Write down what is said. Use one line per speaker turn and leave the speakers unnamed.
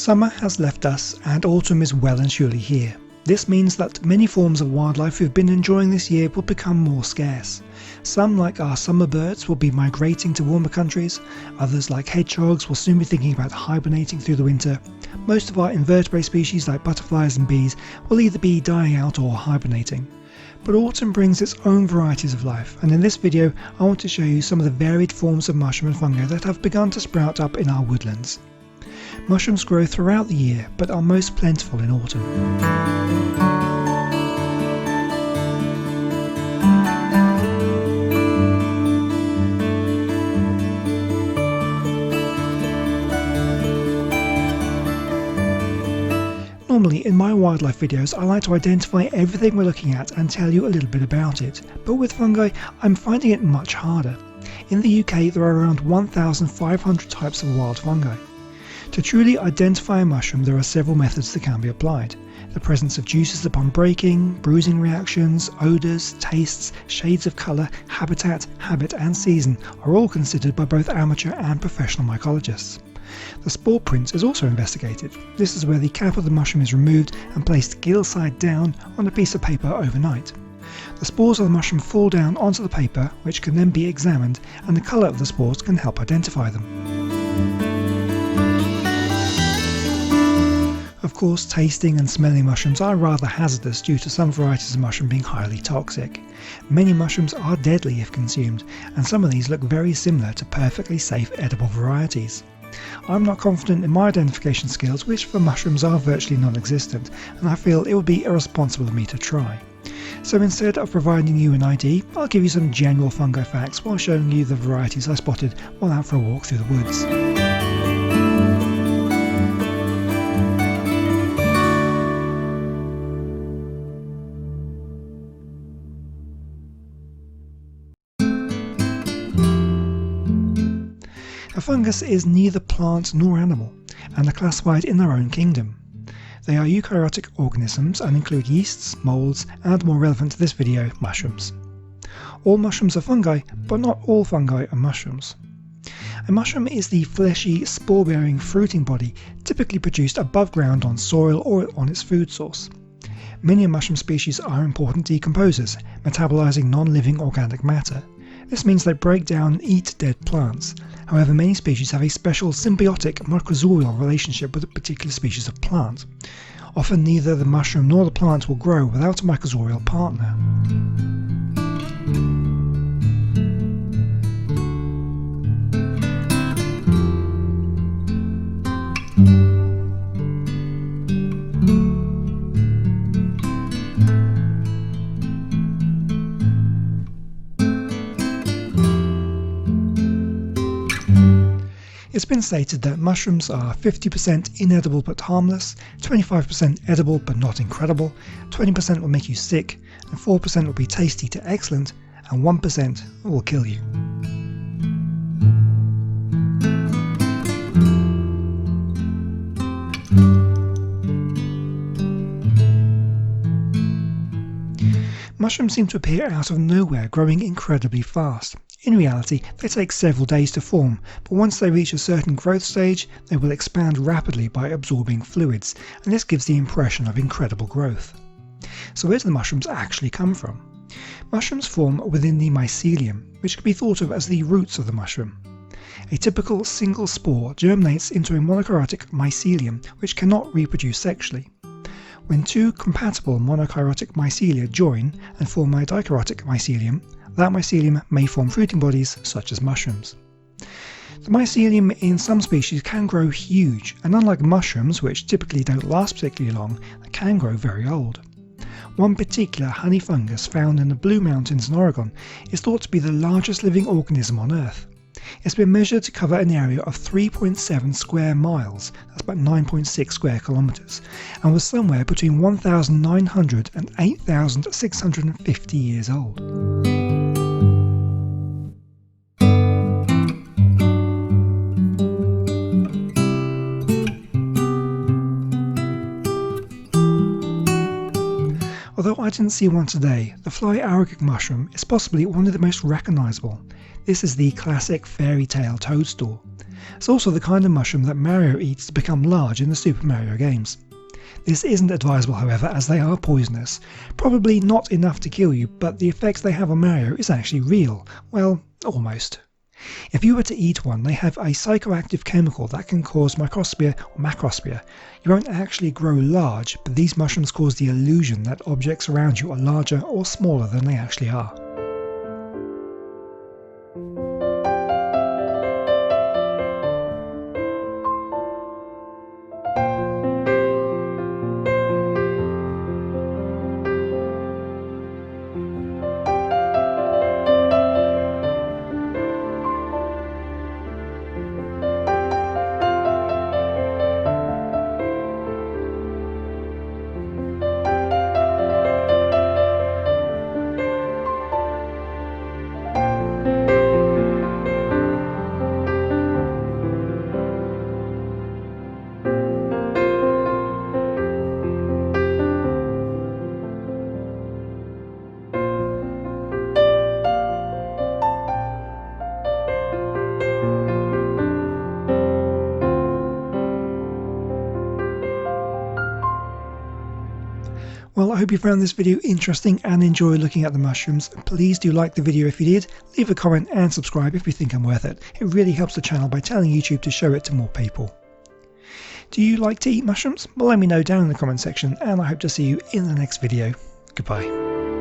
Summer has left us and autumn is well and surely here. This means that many forms of wildlife we've been enjoying this year will become more scarce. Some, like our summer birds, will be migrating to warmer countries. Others, like hedgehogs, will soon be thinking about hibernating through the winter. Most of our invertebrate species, like butterflies and bees, will either be dying out or hibernating. But autumn brings its own varieties of life, and in this video I want to show you some of the varied forms of mushroom and fungi that have begun to sprout up in our woodlands. Mushrooms grow throughout the year, but are most plentiful in autumn. Normally in my wildlife videos I like to identify everything we're looking at and tell you a little bit about it, but with fungi I'm finding it much harder. In the UK there are around 1,500 types of wild fungi. To truly identify a mushroom there are several methods that can be applied. The presence of juices upon breaking, bruising reactions, odours, tastes, shades of colour, habitat, habit and season are all considered by both amateur and professional mycologists. The spore print is also investigated. This is where the cap of the mushroom is removed and placed gill side down on a piece of paper overnight. The spores of the mushroom fall down onto the paper, which can then be examined, and the colour of the spores can help identify them. Of course, tasting and smelling mushrooms are rather hazardous due to some varieties of mushroom being highly toxic. Many mushrooms are deadly if consumed, and some of these look very similar to perfectly safe edible varieties. I'm not confident in my identification skills, which for mushrooms are virtually non-existent, and I feel it would be irresponsible of me to try. So instead of providing you an ID, I'll give you some general fungi facts while showing you the varieties I spotted while out for a walk through the woods. A fungus is neither plant nor animal, and are classified in their own kingdom. They are eukaryotic organisms and include yeasts, moulds, and more relevant to this video, mushrooms. All mushrooms are fungi, but not all fungi are mushrooms. A mushroom is the fleshy, spore-bearing fruiting body typically produced above ground on soil or on its food source. Many mushroom species are important decomposers, metabolizing non-living organic matter. This means they break down and eat dead plants. However, many species have a special symbiotic mycorrhizal relationship with a particular species of plant. Often neither the mushroom nor the plant will grow without a mycorrhizal partner. It's been stated that mushrooms are 50% inedible but harmless, 25% edible but not incredible, 20% will make you sick, and 4% will be tasty to excellent, and 1% will kill you. Mushrooms seem to appear out of nowhere, growing incredibly fast. In reality, they take several days to form, but once they reach a certain growth stage, they will expand rapidly by absorbing fluids, and this gives the impression of incredible growth. So where do the mushrooms actually come from? Mushrooms form within the mycelium, which can be thought of as the roots of the mushroom. A typical single spore germinates into a monokaryotic mycelium which cannot reproduce sexually. When two compatible monokaryotic mycelia join and form a dikaryotic mycelium, that mycelium may form fruiting bodies such as mushrooms. The mycelium in some species can grow huge, and unlike mushrooms, which typically don't last particularly long, they can grow very old. One particular honey fungus found in the Blue Mountains in Oregon is thought to be the largest living organism on Earth. It's been measured to cover an area of 3.7 square miles, that's about 9.6 square kilometres, and was somewhere between 1,900 and 8,650 years old. Although I didn't see one today, the fly arrowroot mushroom is possibly one of the most recognisable. This is the classic fairy tale toadstool. It's also the kind of mushroom that Mario eats to become large in the Super Mario games. This isn't advisable, however, as they are poisonous. Probably not enough to kill you, but the effects they have on Mario is actually real. Well, almost. If you were to eat one, they have a psychoactive chemical that can cause microspia or macrospia. You won't actually grow large, but these mushrooms cause the illusion that objects around you are larger or smaller than they actually are. Well, I hope you found this video interesting and enjoyed looking at the mushrooms. Please do like the video if you did, leave a comment and subscribe if you think I'm worth it. It really helps the channel by telling YouTube to show it to more people. Do you like to eat mushrooms? Well, let me know down in the comment section, and I hope to see you in the next video. Goodbye.